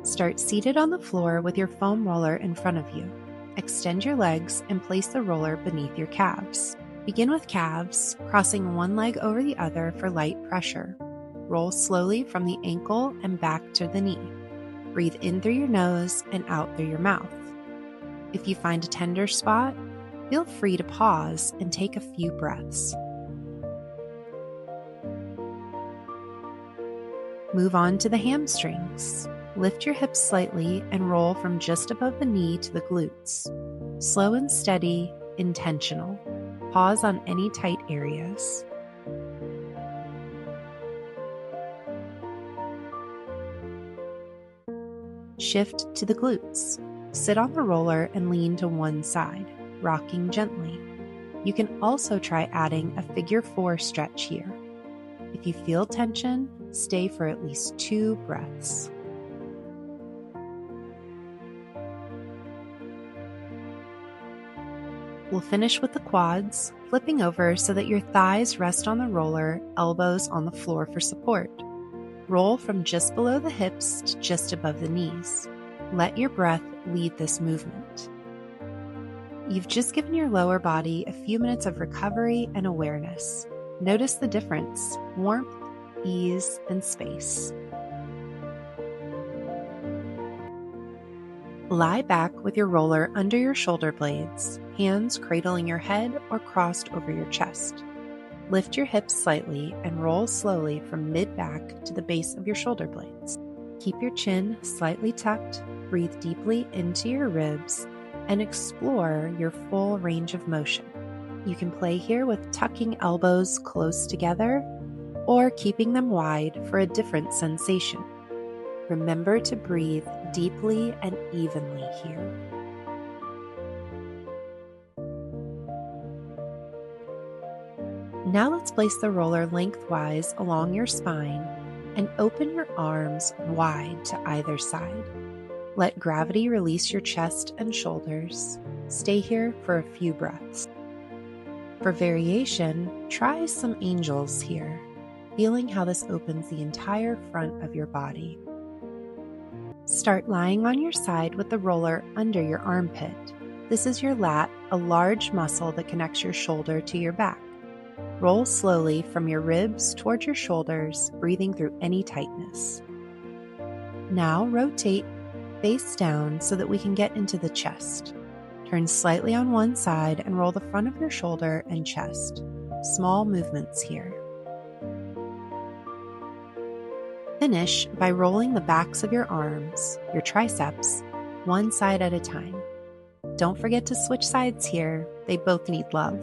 Start seated on the floor with your foam roller in front of you. Extend your legs and place the roller beneath your calves. Begin with calves, crossing one leg over the other for light pressure. Roll slowly from the ankle and back to the knee. Breathe in through your nose and out through your mouth. If you find a tender spot, feel free to pause and take a few breaths. Move on to the hamstrings. Lift your hips slightly and roll from just above the knee to the glutes. Slow and steady, intentional. Pause on any tight areas. Shift to the glutes. Sit on the roller and lean to one side, rocking gently. You can also try adding a figure 4 stretch here. If you feel tension, stay for at least 2 breaths. We'll finish with the quads, flipping over so that your thighs rest on the roller, elbows on the floor for support. Roll from just below the hips to just above the knees. Let your breath lead this movement. You've just given your lower body a few minutes of recovery and awareness. Notice the difference: warmth, ease, and space. Lie back with your roller under your shoulder blades, hands cradling your head or crossed over your chest. Lift your hips slightly and roll slowly from mid-back to the base of your shoulder blades. Keep your chin slightly tucked, breathe deeply into your ribs, and explore your full range of motion. You can play here with tucking elbows close together or keeping them wide for a different sensation. Remember to breathe deeply and evenly here. Now let's place the roller lengthwise along your spine and open your arms wide to either side. Let gravity release your chest and shoulders. Stay here for a few breaths. For variation, try some angels here, feeling how this opens the entire front of your body. Start lying on your side with the roller under your armpit. This is your lat, a large muscle that connects your shoulder to your back. Roll slowly from your ribs toward your shoulders, breathing through any tightness. Now rotate face down so that we can get into the chest. Turn slightly on one side and roll the front of your shoulder and chest. Small movements here. Finish by rolling the backs of your arms, your triceps, one side at a time. Don't forget to switch sides here. They both need love.